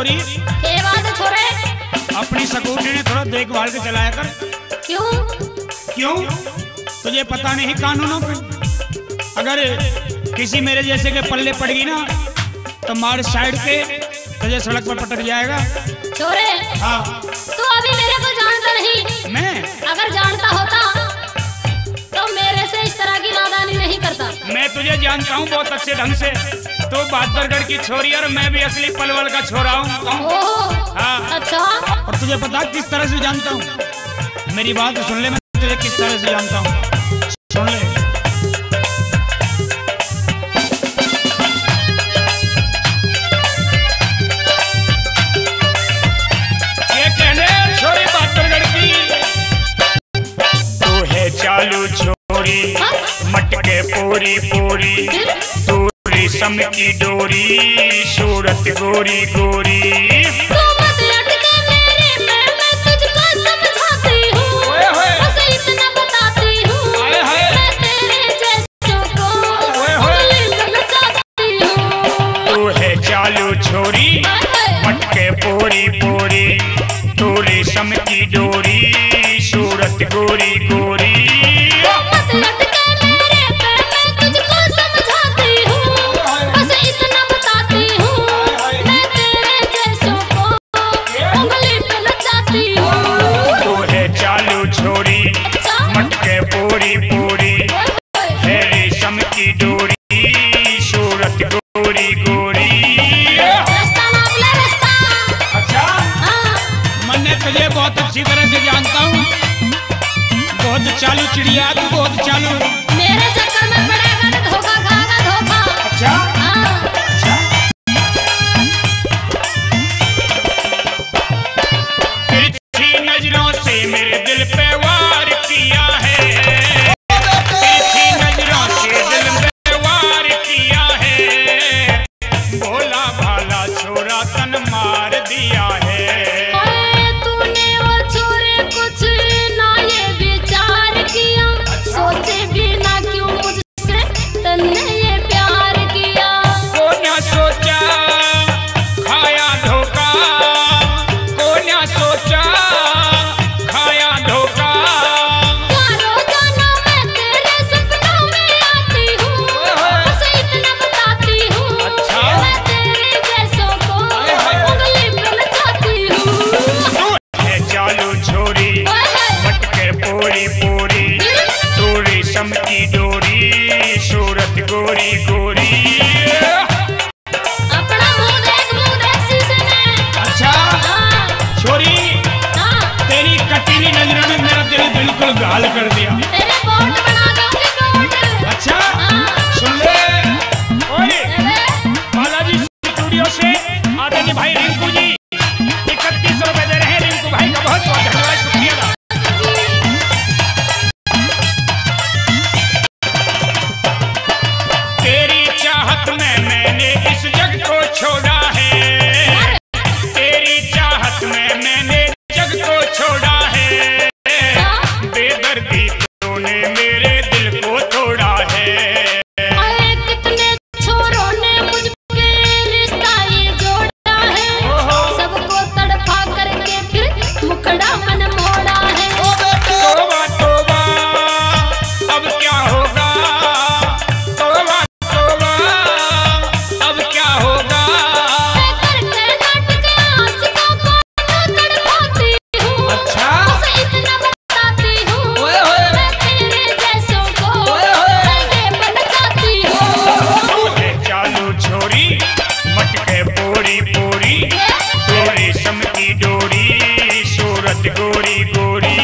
छोरी। ये बात है छोरे। अपनी स्कूटी ने थोड़ा देखभाल के चलाया कर। क्यों? क्यों? तुझे पता नहीं कानूनों पे? अगर किसी मेरे जैसे के पल्ले पड़ गई ना तो मार साइड के तुझे सड़क पर पटक जाएगा। छोरे। हाँ। तू अभी मेरे को जानता नहीं। मैं अगर जानता होता तो मेरे से इस तरह की नादानी नहीं करता। मैं तुझे जानता हूँ बहुत अच्छे ढंग से। तो बहादुरगढ़ की छोरी और मैं भी असली पलवल का छोरा हूँ। हाँ। अच्छा। और तुझे पता किस तरह से जानता हूँ? मेरी बात सुन ले, मैं तुझे किस तरह से जानता हूँ, सुन ले। ये कहने छोरी बहादुरगढ़ की तू है चालू छोरी, मटके पूरी पूरी, तू रेशम की डोरी, सूरत गोरी गोरी। तू मत लटके मेरे पे, मैं तुझको समझाती हूँ, बस इतना बताती हूँ, मैं तेरे जैसों को उंगली पे नचाती हूँ। तू है चालू छोरी, मटके पूरी पूरी, तू रेशम की डोरी, सूरत गोरी गोरी। बहुत अच्छी तरह से जानता हूँ, बहुत चालू चिड़िया तू, बहुत चालू। मेरे चक्कर में पड़ेगा तो धोखा खाएगा, धोखा। अच्छा। अच्छा। तिरछी नजरों से मेरे दिल पे वार किया है, तिरछी नजरों से दिल पे वार किया है, भोला भाला छोरा तन मार दिया है। की डोरी, सूरत गोरी गोरी। अपना मुंह देख शीशे में। अच्छा। छोरी। तेरी कटीली नजरों ने मेरा दिल बिल्कुल गाल कर दिया। तेरे बोट बना दूंगी, बोट। अच्छा। सुन ले। ओए बालाजी स्टूडियो से आदरणीय भाई रिंकू जी 3100 रुपए दे रहे हैं। रिंकू भाई का बहुत बहुत धन्यवाद, शुक्रिया। मैंने इस जग को छोड़ा है, तेरी चाहत में मैंने जग को छोड़ा है, बेदर्दी तूने मेरे दिल को तोड़ा है। कितने छोरों ने मुझके रिश्ता ये जोड़ा है, सबको तड़पा करके फिर मुखड़ा मन मोड़ा है। तोबा तोबा अब क्या होगा, गोरी गोरी।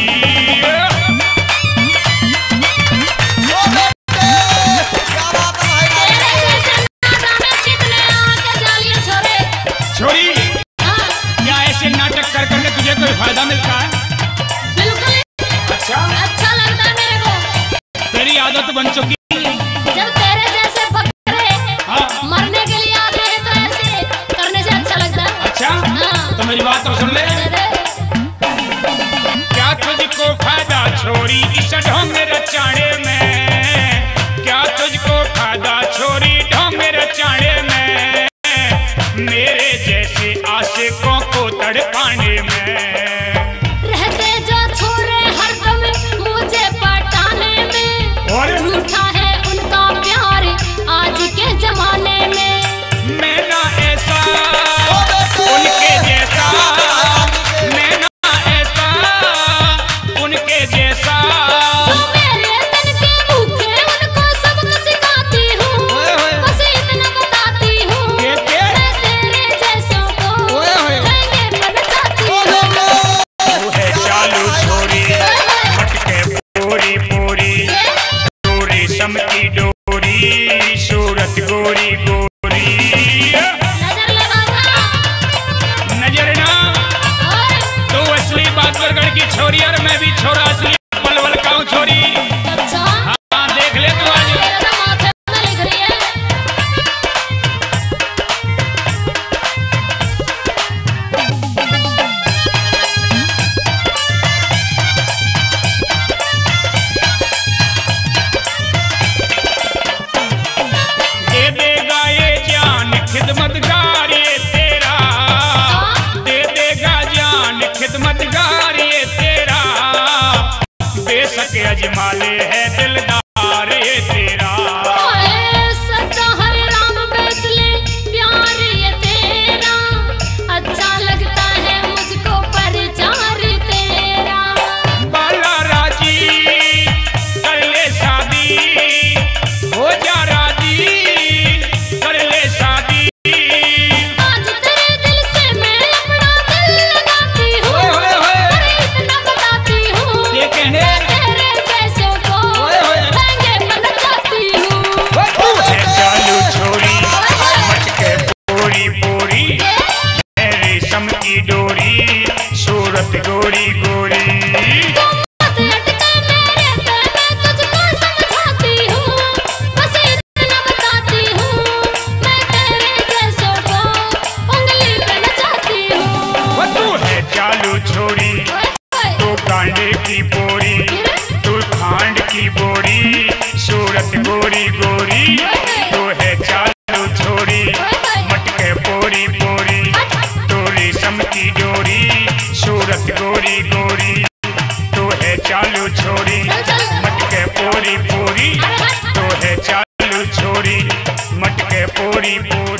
छोरी। क्या ऐसे नाटक कर करके तुझे कोई फायदा मिलता है? बिल्कुल। अच्छा लगता है मेरे को। तेरी आदत बन चुकी है। जब तेरे जैसे बकरे मरने के लिए आते हैं तो ऐसे करने से अच्छा लगता है। अच्छा। तो मेरी बात तो सुन ले। क्या तुझको फायदा छोरी इस ढोंग रचाने में, क्या तुझको फायदा छोरी ढोंग रचाने में, मेरे जैसे आशिक की डोरी, सूरत गोरी गोरी। नजर लगाऊंगा। नजर ना तो असली बात बरगढ़ की छोरी और मैं भी छोरा असली पलवल का हूँ छोरी। अच्छा हाँ देख ले तू आज। मेरा तो माथे में लिख रही है। दे देगा ये जान खिदमतगार ये तेरा, दे देगा जान खिदमतगार ये तेरा, बेशक अजमाले है दिलदार ये तेरा। ओए सच्चा हरे राम बेसले प्यार ये तेरा, अच्छा लगता है मुझको परचार तेरा। बाला राजी कर ले शादी, हो जा राजी कर ले शादी। आज तेरे दिल से मैं अपना दिल लगाती हूँ, ओए होए होए। अरे इतना बताती हूँ, ये कहने तेरे जैसों को ओए होए। लहंगे में नचाती हूँ। है चालू छोरी मटके पूरी पूरी, है रेशम की डोरी, सूरत गोरी गोरी। मत अटके मेरे पे मैं तुझको समझाती हूँ, बस इतना बताती हूँ, मैं तेरे जैसों को उंगली पे नचाती हूँ। वो तू है चालू छोरी, ओए होए। तू कांडे की बोरी, तू खांड की बोरी, सूरत गोरी गोरी। तू है चालू छोरी मटके पूरी पूरी, तू रेशम की डोरी, सूरत गोरी गोरी। तू है चालू छोरी मटके पूरी पूरी, तू है चालू छोरी मटके पूरी पूरी।